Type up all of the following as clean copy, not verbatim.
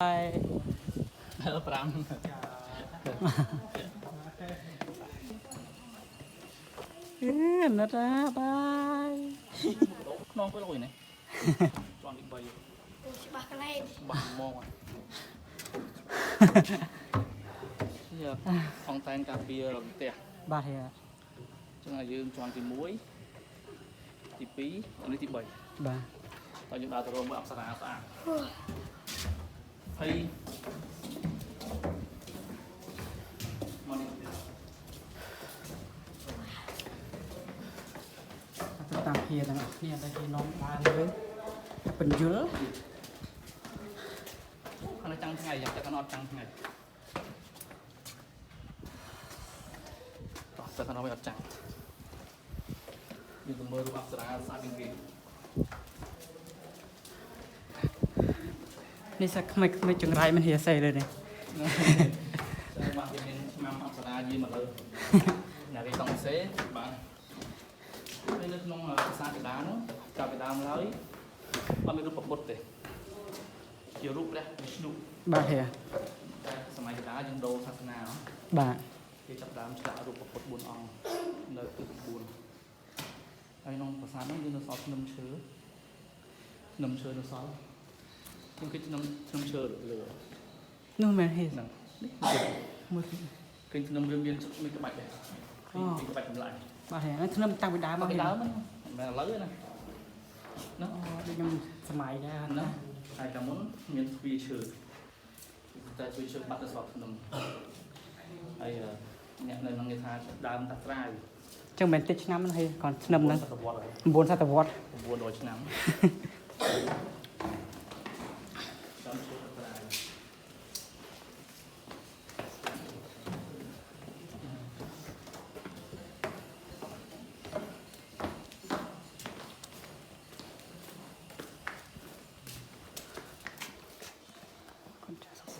5 nó ra bay non có lỗi này chọn định bày Bà cái này bằng mong à giờ phong tan cà phê rồi tè bà thì chẳng là dương chọn thì muối thì pí ở đây thì bày bà tại những đào tàu rôm ập sả sả hay tạm hiện làนี่ได้ที่น้องบ้านเลยเป็นเยอะ nó trăng ngày giờ ta nó trăng ngày ta nó mới ập trăng nhưng mơ ập sả sả bên kia นี่สักไม่จังไรมันเหียใส่เลยเนี่ย mà thì mình mang ập sả gì mà lơ nhà cái tông xế bạn đây nước nông là xa cái đá nó cà cái đá mà lấy bạn mới được bột để chiều rút ra Vishnu bà thì តែសម័យកណ្ដាលយើងដូរសាសនា bà គេចាប់ដើមឆ្លាក់រូបពុទ្ធ4អង្គនៅទិស9ហើយក្នុងប្រាសាទហ្នឹងយើងនៅសល់ភ្នំឈើនៅសល់ខ្ញុំគេភ្នំឈើលើ นู่นมันเหีย ហ្នឹង มือ គេភ្នំវាមានក្បាច់ដែរមានក្បាច់ចម្លាក់ bà thì nó thâm tăng bị đá មក mà ពី เหีย ដើមហ្នឹងមិនមែនឥឡូវទេណាណា đi nhầm sầm mày ra ហ្នឹងហើយកាលមុនមានទ្វារឈើតែទ្វារឈើបាត់ទៅស្បភ្នំហើយអ្នកនៅហ្នឹងគេថាដើមតាត្រៅ chẳng mình tích năm hay còn nằm nè សតវត្សហើយ 4 sát tập vót 900 ឆ្នាំចាំជួបតាត្រៅ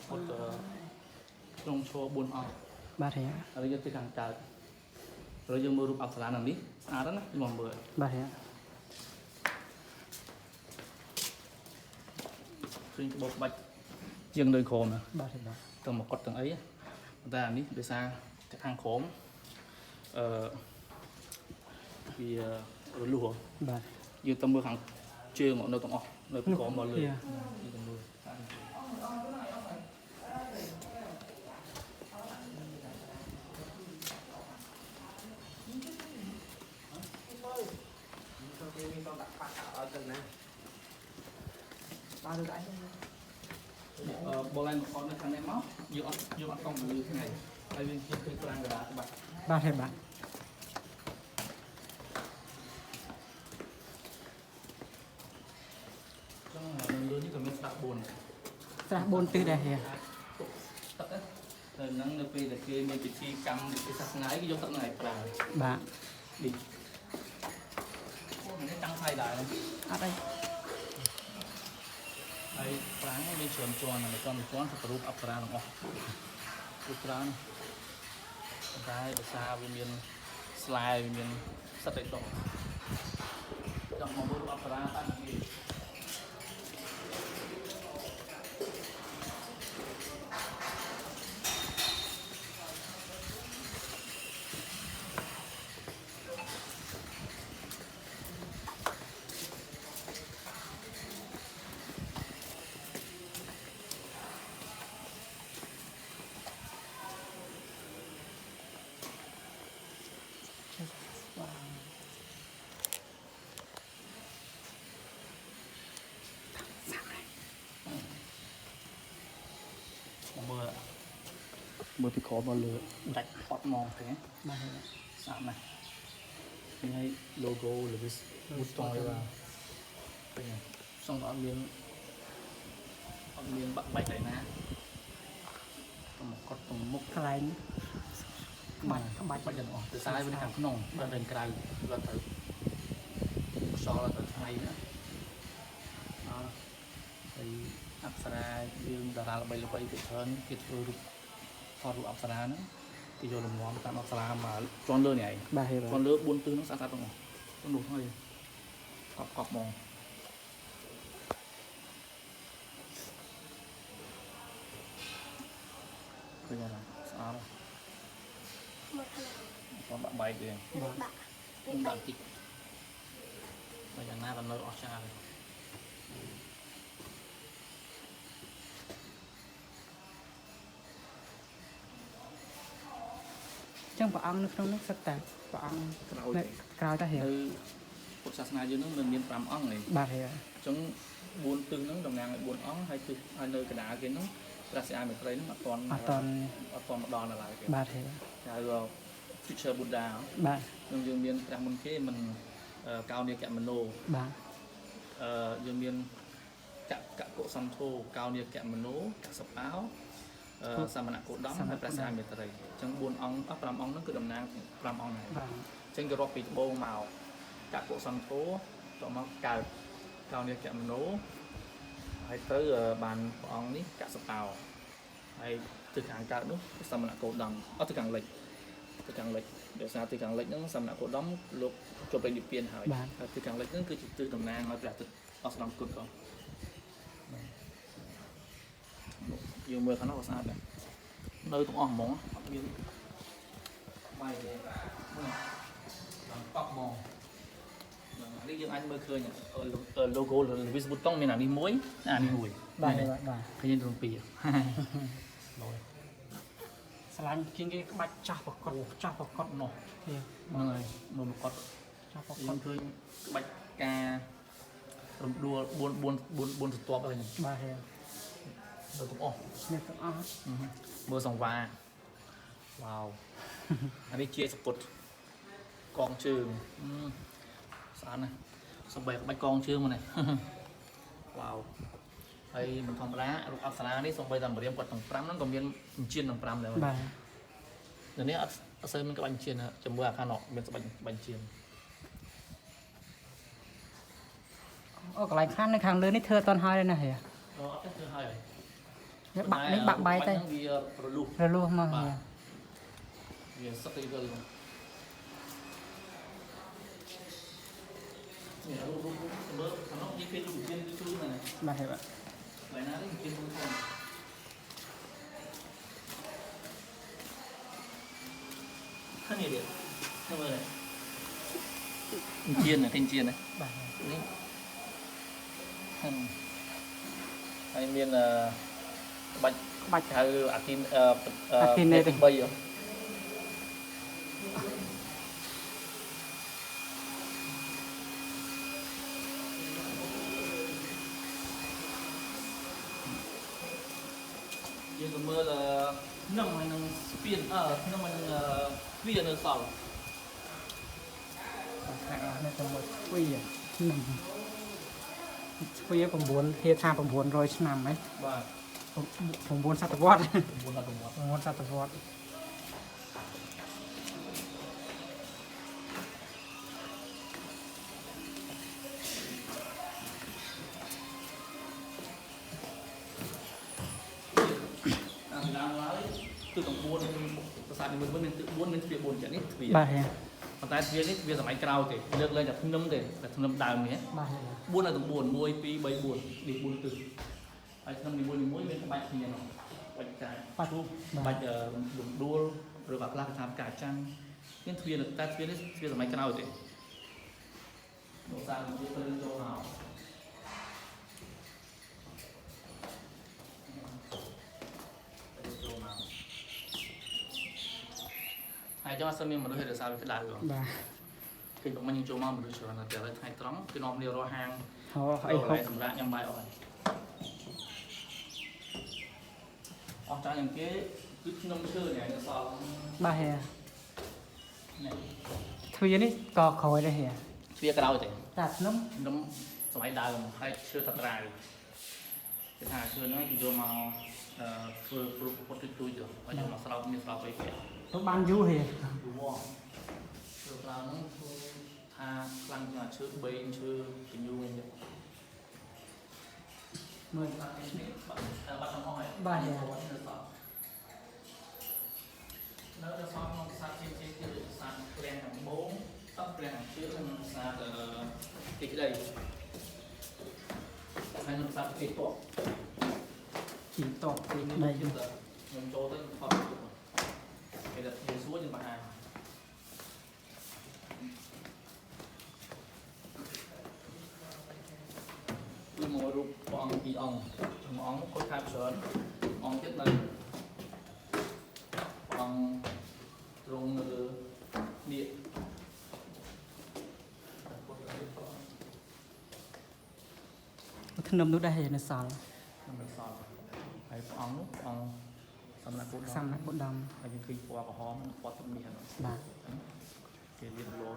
một trong số 4 អង្គ bà thì ហើយយកទៅខាងកើតrồiយើងមើលរូបអប្សរានៅនេះស្អាតណាស់ខ្ញុំមើល bà thì ឃើញក្បូរក្បាច់ជាងនៅក្រោមណា bà thì bà ទាំងមកកត់ទាំងអីតែអានេះដោយសារខាងក្រោមវារលុះ bà យើងទៅមើលខាងជើងមកនៅទាំងអស់នៅក្រោមមកលើ Dạ. យើងទៅមើល bà được đấy បលែងមកនៅខាងនេះមកយើងអត់កង់លើថ្ងៃហើយយើងជិះឃើញប្រាំងកណ្ដាលច្បាស់ bà thì bà ចឹងនៅលើនេះក៏មានស្ដាប់4 ra 4 tư đây thì ទឹកទៅហ្នឹងនៅពេលដែលគេមានពិធីកម្មពិធីសាសនាគេយកទឹកហ្នឹងឲ្យប្រើ bà នេះនេះតាំងថៃដែរ ở đây ហើយប្រាំងមានច្រើនជាន់ហើយជាន់ទៅរូបអប្សរាទាំងអស់គឺច្រើនតែភាសាវាមានស្លែវាមានសិតអីតោះចង់មកមើលរូបអប្សរាតាំងពី មើលពីក្រោមមកលើដាច់អត់ហ្មងទេ bà thì ស្អាតណាស់នេះឲ្យ logo ឬ button ឲ្យបាទឃើញសងអត់មានបាក់បាច់ដែរណាទៅមកកត់ទៅមុខ cái này បាច់បាច់ទាំងអស់ទៅសាយវិញខាងក្នុងដល់ទៅក្រៅដល់ទៅខ្យល់ទៅថ្ងៃណាហើយអប្សរាយើងតារាល្បីៗទៀតច្រើនគេធ្វើរូបថតរូបអប្សរាហ្នឹងគេយកលំនាំតាមអប្សរាមកជន់លើនេះឯង bà thì ជ bà ន់លើ4ទិសហ្នឹងស្អាតៗទាំងអស់ទៅនោះហើយកប់ហ្មង ឃើញណាស្អាត một thằng còn bạn bay kìa một bạn bên bạn cạnh kịch bây giờ na còn nơi ở xa rồi ចឹងព្រះអង្គនៅក្នុងនោះសិតតែព្រះអង្គ ក្រោយ នៅក្រោយតែហេ នៅពុទ្ធសាសនាយើងនឹងមាន5អង្គនេះ បាទហេ អញ្ចឹង4ទិសហ្នឹងតំណាងឲ្យ4អង្គហើយទិសហើយនៅកណ្ដាលគេហ្នឹងព្រះសិអាមេត្រីហ្នឹងអត់ទាន់មកដល់នៅឡើយទេ បាទហេ ហៅ future Buddha បាទ នឹងយើងមានព្រះមុនគេមិនកោនីកមនោ បាទ យើងមានកកុសន្ធោកោនីកមនោកសបោសមណគោតមហើយព្រះសិអាមេត្រីអញ្ចឹង4អង្គ5អង្គហ្នឹងគឺតំណាង5អង្គហ្នឹង បាទ អញ្ចឹងគេរាប់ពីត្បូងមកកកុសន្ធោតមកកើតកោនីកមនោហើយទៅបានព្រះអង្គនេះកសបោហើយទៅខាងកើតនោះសមណគោតមអត់ទៅខាងលិចដោយសារទីខាងលិចហ្នឹងសមណគោតមលោកចូលទៅនិព្វានហើយហើយទីខាងលិចហ្នឹងគឺជាទិសតំណាងឲ្យព្រះអាទិត្យអស្ចារ្យគុណផងយើងមើលខាងនោះក៏ស្អាតដែរនៅទាំងអស់ហ្មងអត់មានបាយទេដល់កក់ហ្មងនេះយើងអាចមើលឃើញ logo Louis Vuitton មានអានេះមួយអានេះមួយ បាទបាទ ឃើញរំពីឡយ ស្រឡាញ់ជាងគេក្បាច់ចាស់ប្រកបចាស់ប្រកប នោះ ទេ ហ្នឹងហើយមើលមកគាត់ ចាស់ប្រក យើង ប ឃើញក្បាច់ការរំដួល4ស្ទាប់ហើយ បាទហេ នៅទាំងអស់ នេះទាំងអស់ មើលសង្វាវ៉ាវអានេះជាសពុតកងជើងស្អាតណាស់សំបីក្បាច់កងជើងមកនេះវ៉ាវហើយមិនធម្មតារូបអប្សរានេះសំបីតែម្រាមគាត់ទាំង5ហ្នឹងក៏មានអញ្ជៀនទាំង5ដែរ បាទ នៅនេះអត់សូវមានក្បាច់អញ្ជៀនជាមួយអាខាងនោះមានក្បាច់អញ្ជៀន អូកន្លែងខាងនៅខាងលើនេះធ្វើអត់ទាន់ហើយទេណាហេ អត់ទេធ្វើហើយ នេះបាក់នេះបាក់បាយទៅ វារលុះ រលួសមកហេ វាសឹកទៅវិញនេះរូបមើលខាងនោះនិយាយពីរូបជាជួយណា បាទហេបាទ បែរណានេះជាមួយផងខាងនេះទៀតធ្វើមើលជាណាទិញជាណា បាទ នេះហើយមានក្បាច់ ក្បាច់ ហៅអាគីន អាគីននេះទេ 3យើងក៏មើលនឹងហើយនឹងស្ពាននឹងហើយនឹងទ្វារនៅសល់ ខាងអស់នេះទាំងមួយទ្វាឆ្នាំទ្វា9ធាថា900ឆ្នាំហ៎ បាទ 9សតវត្ស 9ដល់9 9សតវត្ស តាមដើមឡើយគឺទាំង4ប្រាសាទនីមួយៗមានទឹក4មានទ្វារ4ចឹងនេះទ្វារ បាទហេ ប៉ុន្តែទ្វារនេះទ្វារសម័យក្រោយទេលើកលែងតែភ្នំទេតែភ្នំដើមនេះ បាទហេ 4ដល់ទាំង4 1 2 3 4នេះ4ទិសហើយភ្នំនីមួយៗមានក្បាច់គ្នានោះក្បាច់កាយ បាទ ក្បាច់លំដួលឬក៏ខ្លះគេថាផ្កាចាំងមានទ្វារតែទ្វារនេះទ្វារសម័យក្រោយទេលោកសាស្ត្រនិយាយទៅចូលមកហើយចង់អត់ស្មានមនុស្សឲ្យរសារវាក្តៅ បាទ គេប្រមាណយើងចូលមកមនុស្សច្រើនតែឥឡូវថ្ងៃត្រង់គឺនាំគ្នារកហាង ហោអី អី ហូ ហូ ប បសម្រាប់ញ៉ាំបាយអស់ហើយអស់ច្រើនយ៉ាងគេគឺខ្ញុំឈើនេះនៅសល់ បាទហេ នេះ ទ្វារនេះក៏ក្រោយដែរហេ ទ្វារក្រោយទេ តាភ្នំ ខ្ញុំសម័យដើមហើយឈើតត្រាវគេថាឈើហ្នឹងគេយកមកធ្វើព្រុសពុតទួយទៅហើយយកមកស្រោបមានស្រោបអីគេ ទៅបានយូរហេ យូរមកឈើក្រោយហ្នឹងធ្វើថាខ្លាំងជាងឈើបេងឈើកញ្ញូវិញទៅ មើល បាត់នេះបាត់ទាំងអស់ហើយ បាទហេ នៅសល់ក្នុងសាស្ត្រជាទៀតសាស្ត្រព្រាំងដំបងតព្រាំងជឿនិងសាស្ត្រទីក្តីហើយនឹងសាស្ត្រទីតប ជីតបទី នេះ ដី គឺ mình cho tới phòng cái đợt thì xuống nhưng mà hàng cứ mua rụp con kỳ ong món có tham sớm ong chết đây ong rung điện thân nấm nó đây là sò mình sò hay ong xong là cốt xăm lại bột đầm hay những cái quả của hóm quả tâm miệng bà cái viên lô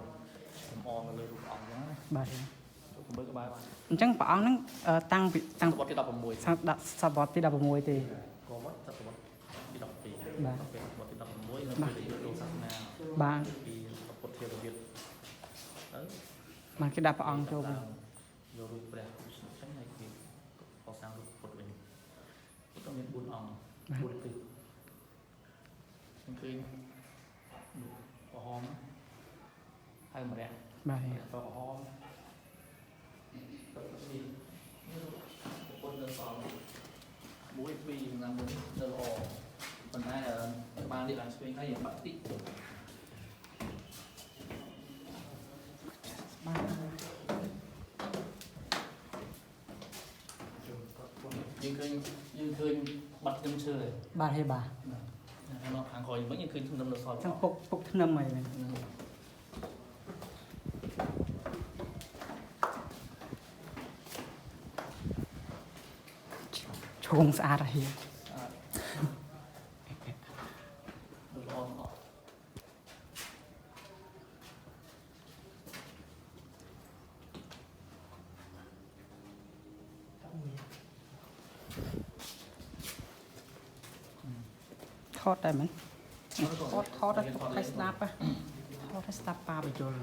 làm ongเลยrụp ong đó bà thì cũng mới có bài chẳng bỏ nó tăng vị tăng bọt cái đập vào mùi sang đặt sa bọt tí đập vào môi thì có mất thật bọt cái đập tỉ bà bọt cái đập vào mùi nó phải để đồ sắc nào bà thì bọt theo đặc biệt đấy mà cái đập vào ong cho bà vô rụp bè tránh này thì có sang rụp bọt mình có miếng bún ong bún từ khi có hóm hay mà đẹp bà thì có hóm quân đơn sò mũi phi là muốn đơn ổ phần hai là ba địa bàn xuyên hay là bạn tích nhưng khơi bật tâm chơi bà hay bà nó hàng khỏi mấy những khơi thông tâm được soi chẳng phục thân nấm mày này chôn xa ra hiền thót đây mình thót đó hay snap á thót hay snap ba bị chôn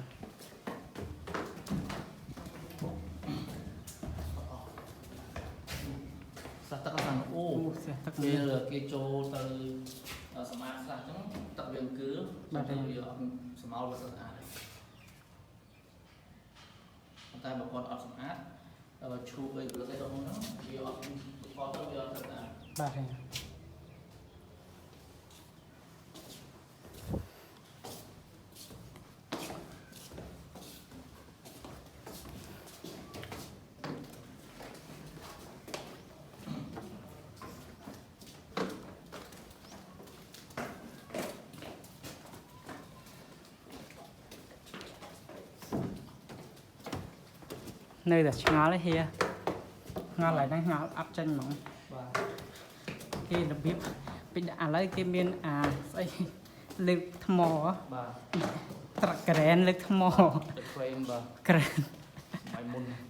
sạch tất cả sản ô bây giờ cái chỗ từ smart sạch tập viện cứ từ smart và sạch ta bảo con ở smart chụp về cái đó nó vì có tập viện sạch bà thì nơi là ngó lấy hia ngó lại đang ngó áp chân mỏng cái là biết bị đã lấy cái miếng xây lực thmò trật kren lực thmò kren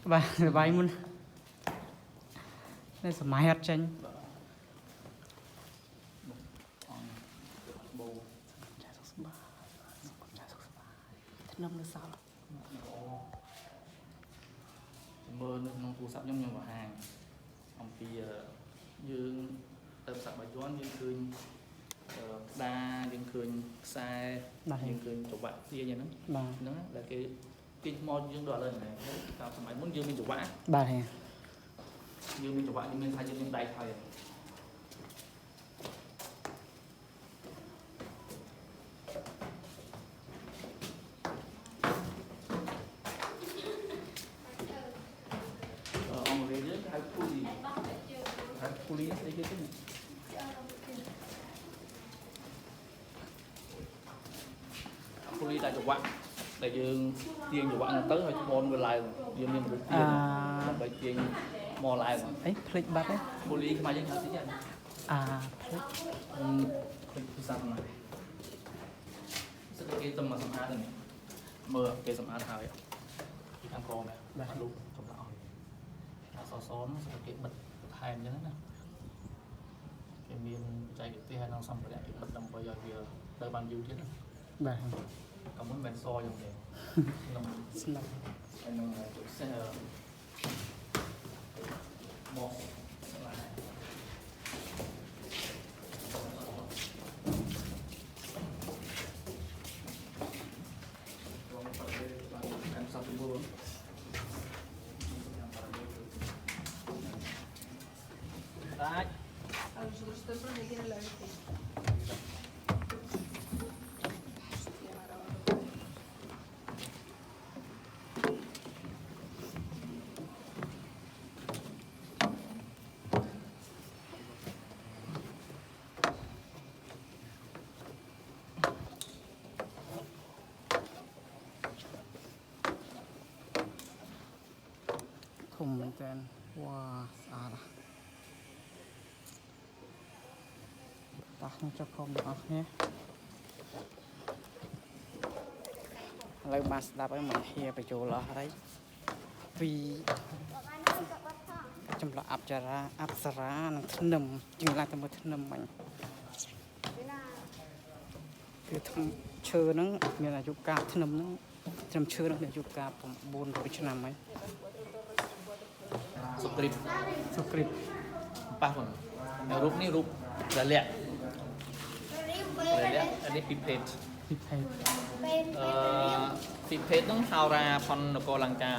và vài mun đây là máy áp chân năm nữa sao mơ nó phù sắp giống như vào hàng ông thì dương tập sắp bài toán dương khơi đa dương khơi sai dương khơi chụp bạn kia như nó là cái món dương đoạn lên này tao phải muốn dương mình chụp bạn bà thì dương mình chụp bạn nhưng mình thay dương đầy thời police đấy chứ police tại chụp quặng tại dương tiền chụp quặng tới rồi môn vừa lại dương mình được tiền bởi tiền mò lại mà ấy click bắt đấy police mà dân thế chứ click xăm này cái tâm mà xăm á này mưa cái xăm á thao vậy ăn con này đúng trong đó xóa xóa nó sẽ cái bật hai như thế này cái miếng trái cái tia nó xong rồi lại bật đồng bây giờ đời bằng dư chứ bà còn muốn bèn soi giống vậy anh sẽ một đấy ធំមែនតើវ៉ាស្អាតតាស់នឹងចុះខំបងប្អូនគ្នាឥឡូវបានស្ដាប់ហើយមកហៀបញ្ចូលអស់ហើយពីចម្លាក់អប្សរានិងធ្នឹមជាងឡើងទៅមើលធ្នឹមមិញគឺឈើហ្នឹងមានអាយុកាលធ្នឹមហ្នឹងត្រឹមឈើហ្នឹងមានអាយុកាល900ឆ្នាំហើយ សុគ្រីប សុគ្រីប ប៉ះបងរូបនេះរូបរលាក់អានេះពីភេទ ពីភេទ ពីភេទហ្នឹងហៅរាផននគរលង្កា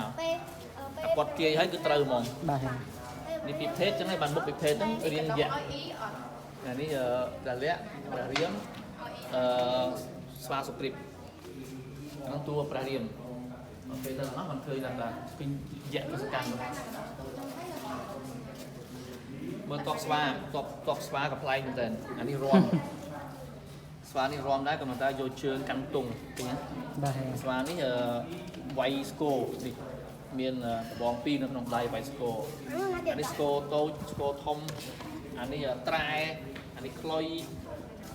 គាត់ទាយឲ្យគឺត្រូវហ្មង បាទ នេះពីភេទចឹងហើយបានមុខពីភេទហ្នឹងរៀងយៈអានេះរលាក់ព្រះរាមស្វាសុគ្រីបហ្នឹងតួព្រះរាមពេលទៅហ្នឹងមិនឃើញថាពីយៈកសកម្មមើលតបស្វាតបស្វាក៏ប្លែកមែនតើអានេះរំស្វានេះរំដែរក៏មិនតែយកជើងកាន់ទង់ឃើញទេ បាទ ស្វានេះវាយស្គរនេះមានបងពីរនៅក្នុងដៃវាយស្គរអានេះស្គរតូចស្គរធំអានេះត្រែអានេះខ្លុយ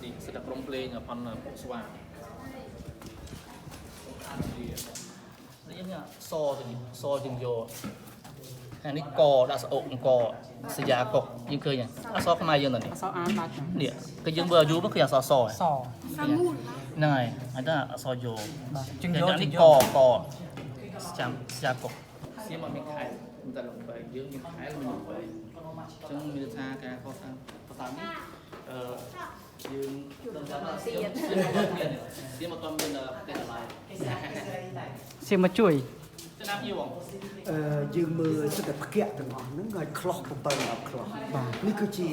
នេះសិតតែក្រុមភ្លេងផនពួកស្វានេះយើងសជាងយកអានេះកដាក់ស្អុកអង្គសយាកុកយើងឃើញអសខ្មែរយើងនេះ អសអានបាត់ នេះគឺយើងមើលអាយុមកគឺអស ស ហ្នឹងហើយអាចថាអសយោ បាទជាង នេះ យក នេះ ជាង ក យក ចាំស្យាកុកសៀមអត់មានខែតែលំបែយើងមានខែមានលំបែអញ្ចឹងមានថាការខុសតាមភាសានេះយើងដឹងថាសៀមអត់មានផ្ទះឡើយ សៀមមកជួយ ចំណាប់យូរបង យើងមើលសិទ្ធិភក្យទាំងអស់ហ្នឹងឲ្យខ្លោះ7ដល់ខ្លោះនេះគឺជា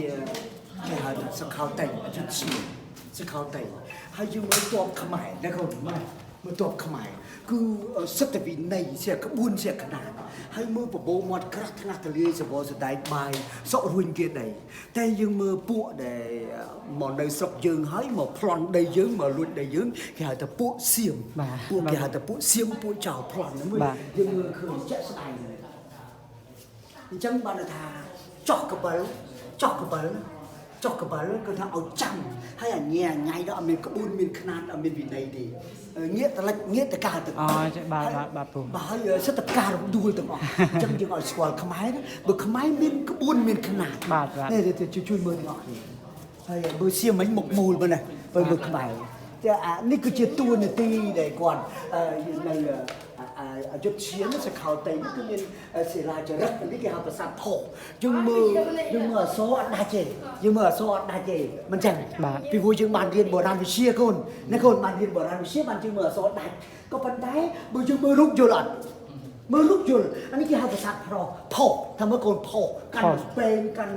គេហៅសង្ខោតៃអយុធ្យាសង្ខោតៃហើយយើងមើលតបខ្មែរណាកូនមើលតបខ្មែរគឺសិទ្ធិវិន័យជាក្បួនជាកណាហើយមើលបបោមាត់ក្រាស់ថ្ងាស់ទលាយសបោសដែកបាយសក់រួញគេដីតែយើងមើលពួកដែលមកនៅស្រុកយើងហើយមកប្លន់ដីយើងមកលួចដីយើងគេហៅថាពួកសៀមពួកគេហៅថាពួកសៀមពួកចៅប្លន់ហ្នឹងយើងមើលឃើញជាក់ស្ដែងអញ្ចឹងបានថាចោះកបិលគឺថាឲ្យចាំហើយអាញ៉ែញ៉ៃដល់អត់មានក្បួនមានខ្នាតអត់មានវិន័យទេងាកតលិចងាកតកាទៅ អូចាបាទពូ បាទហើយសិទ្ធិការរំដួលទាំងអស់អញ្ចឹងយើងឲ្យស្គាល់ខ្មែរបើខ្មែរមានក្បួនមានខ្នាតនេះជួយមើលទាំងអស់គ្នាហើយបើសៀមមិញមុខមូលបងណាបើមើលខ្មែរតែនេះគឺជាតួនាទីដែលគាត់នៅអយុធ្យាសខោតៃគឺមានសិលាចារឹកនេះគេហៅប្រាសាទផុសយើងមើលអសរអត់ដាច់ទេយើងមើលអសរអត់ដាច់ទេមិនចឹងពីព្រោះយើងបានរៀនបុរាណវិទ្យាកូនណាកូនបានរៀនបុរាណវិទ្យាបានយើងមើលអសរដាច់ក៏ប៉ុន្តែបើយើងមើលរូបយល់អត់មើលរូបយល់អានេះគេហៅប្រាសាទផុសថាមើលកូនផុសកាន់ពេងកាន់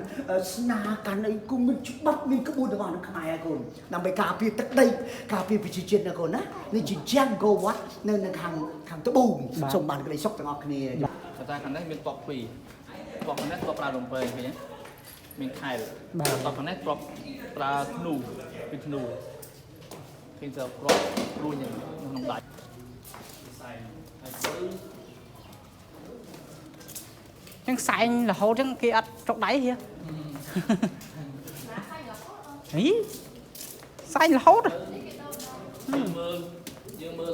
ស្នាកាន់អីគុំមានច្បាប់មានក្បួនរបស់ក្នុងខ្មែរកូនដើម្បីការពារទឹកដីការពារប្រជាជាតិណាកូនណានេះជាជាងកោវត្តនៅខាងត្បូងសូមបានក្តីសុខទាំងអស់គ្នា តែខាងនេះមានតបពីរតបខាងនេះតបប្រើរំពេងឃើញទេមានខែលតបខាងនេះតបប្រើធ្នូពីធ្នូឃើញទៅគ្រាប់រួញក្នុងដៃខ្សែហើយទៅ ចឹងសែងរហូតចឹងគេអត់ចុកដៃហ៎ហីសែងរហូត យើងមើល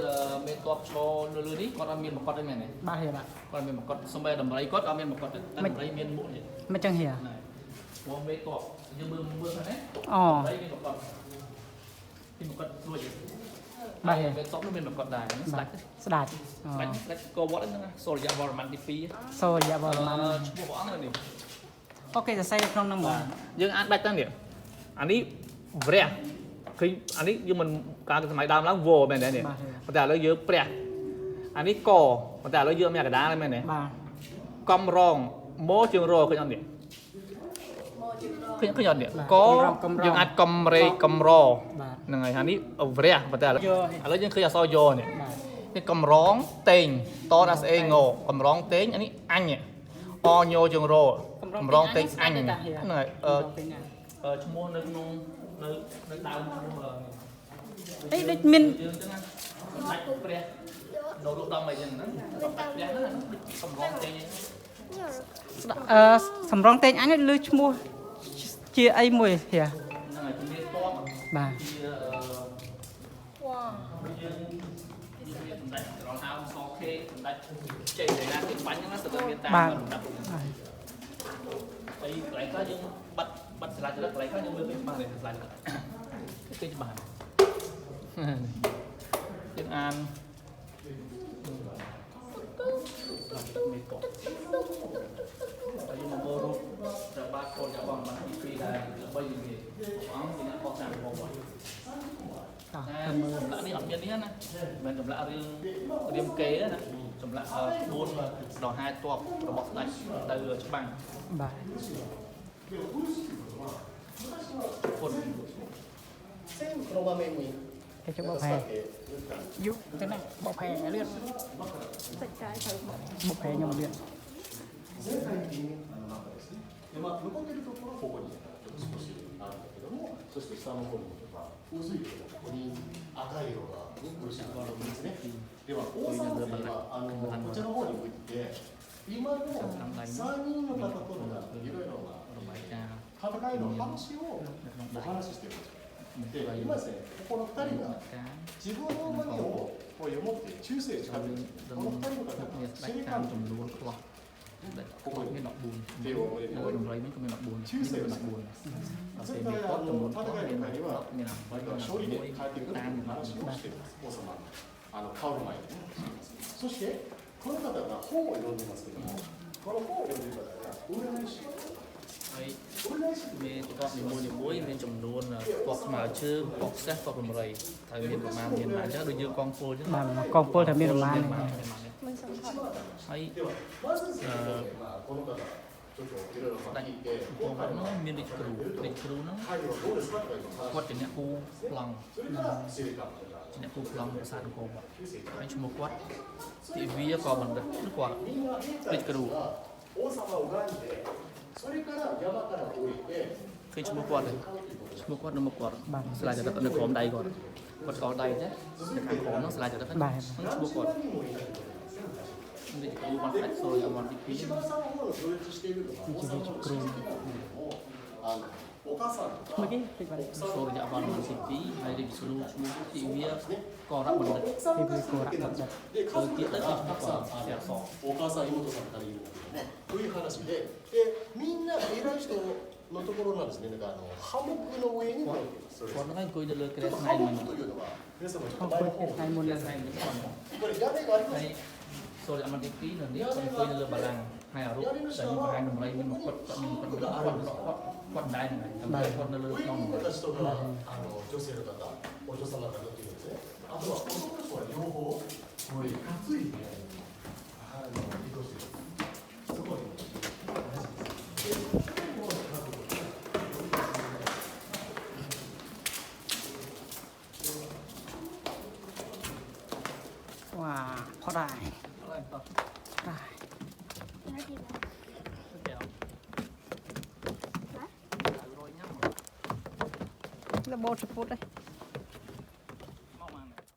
មេតបឈរនៅលើនេះគាត់អត់មានមកុដទេមែនទេ បាទហីបាទ គាត់មានមកុដសំបីដំរីគាត់អត់មានមកុដទេតែដំរីមានមុខនេះ មិនចឹងហី មកមេតបយើងមើលខាងនេះ អូ ដំរីមានមកុដពីមកុដរួច បាទហី មេតបនោះមានមកុដដែរស្ដាច់ ស្ដាច់ ស្ដាច់កោវត្តហ្នឹងសូរយៈវរ្ម័នទី2 សូរយៈវរ្ម័ន ឈ្មោះព្រះអង្គនេះ អូខេសរសេរក្នុងហ្នឹងមក យើងអាចដាច់តាំងនេះអានេះវរៈឃើញអានេះយើងមិនកាលសម័យដើមឡើងវមែនទេនេះប៉ុន្តែឥឡូវយើងព្រះអានេះកប៉ុន្តែឥឡូវយើងមានកដាលមែនទេ បាទ កំរងមកជើងរឃើញអត់នេះ ឃើញអត់នេះកយើងអាចកំរេកំរ បាទ ហ្នឹងហើយហានេះវរះប៉ុន្តែឥឡូវយើងឃើញអក្សរយ៉នេះ បាទ នេះកំរងតេងតដល់ស្អេងកំរងតេងអានេះអញអញោជើងរកំរងតេងអញហ្នឹងហើយឈ្មោះនៅក្នុងនៅដើមឈ្មោះ អីដូចមាន យើងចឹងណាដាច់ព្រះនៅរូបដំអីចឹងហ្នឹងព្រះហ្នឹងកំរងតេង សម្រងតេងអញលើឈ្មោះជាអីមួយហ៎ ហ្នឹងហើយជំនាញតប បាទ ជា វ៉ា យើងសម្ដេចរងហៅសខេសម្ដេចជ័យសេនាទីបាញ់ហ្នឹងណាទៅមានតាមដល់ហើយកន្លែងខ្លះយើងបាត់ស្លាចរកកន្លែងខ្លះយើងមើលឃើញច្បាស់เลยស្លាចរកឃើញច្បាស់យើងអានមេតបហើយយើងមកមើលរូបព្រះបាទកូនចៅបងបានទី2ដែរល្បីនិយាយអង្គជាអ្នកបកស្រាយរបស់គាត់ តើមើល ចម្លាក់នេះអត់មាននេះណាមិនចម្លាក់រឿងរៀមកេណាចម្លាក់ក្បួនដង្ហែតបរបស់ស្ដេចទៅច្បាំង បាទ ពុន この場面に គេចុះបោផែយុទៅណាបោផែលឿន បច្ចាយទៅមក បោផែខ្ញុំលឿន 前回にでまあ残ってるところここにちょっと少しあるんだけどもそして下の方にとか薄いところここに赤い色が漆があるんですねでは王様勢はこちらの方に向いて今の3人の方とのいろいろな របាយការណ៍ 戦いの話をお話ししてるんですよで今ですねここの2人が ការ 自分のマニをこう読もって中世近くにこの2人の方 មាន が ស្ដេច 司令 តាម 官 ចំនួនខ្លះここមាន14 手を上げて នៅក្នុងរៃនេះក៏មាន14 中世です 14 それから戦いの会には割と勝利で帰ってくるという話をしています王様顔の前にねそしてこの方が本を読んでますけどもこの本を読んでいる方が占い師 ហើយ 占い師 មានតបនីមួយៗមានចំនួនពណ៌ស្មើជើងពណ៌ខ្សែពណ៌រំរៃត្រូវមានប្រមាណអញ្ចឹងដូចយើងកងពលអញ្ចឹង បាទកងពលតែមានប្រមាណ មិនសំខាន់ ហើយ ではまずですねこの方ちょっといろいろ聞いて ពួកគាត់នោះមានលេខគ្រូនោះ 態度はどうですかとかいう話 គាត់ជាអ្នកគូប្លង់ それから司令官とか ជាអ្នកគូប្លង់ភាសាអង្គរវត្ត 旧世紀 ហើយឈ្មោះគាត់ទិវាក៏បណ្ឌិតគាត់ みんな兵隊たちが王様を拝んでそれから山から降りて ឃើញឈ្មោះគាត់ទេឈ្មោះគាត់នៅមុខគាត់ស្លាយចរិតនៅក្រោមដៃគាត់កោដៃទេនៅខាងក្រោមនោះស្លាយចរិតហ្នឹងឈ្មោះគាត់ 何人もいたりとか នេះគ្រូវត្តផ្ដាច់សូរវត្តទី 石破さんの方の上越しているのは王様の地位なんだけれどもお母さんとか មួយគេតិចបាទ 2សូរវត្តទី2ហើយរាជគ្រូឈ្មោះទិវាក៏របណ្ឌិត 奥さんが続けたんですで家族 ទៀតទៅ が ឈ្មោះ たくさん គាត់ជាអក្សរ お母さん妹さんからいるんだけどもという話でみんな偉い人のところなんですねハモクの上に乗っています គាត់ហ្នឹងអង្គុយនៅលើក្រែ ハ ស្នៃ モ មិញ クというのは皆様ちょっ ខំ と前 ពុ の យ 方 ថ្ងៃមុន ក្រែ ហ្នឹង ស្នៃមិញគាត់ これ屋根がありま ហើ す យសូរវត្តទី2នៅនេះអង្គុយនៅលើបល្ល័ង្កហើយអារូបតែមានបង្ហាញតម្លៃមានគាត់គាត់ដែរហ្នឹងហើយគាត់នៅលើ 上 ក្នុង にいた人が女性の方お嬢様の方っていうんですねあとは男の人は両方こういかついね移動してるそこに វ៉ាផតដែរ អត់តោះ ដែរ ណាទីណា កែវរយញ៉ាំ លបោតសពុតដែរ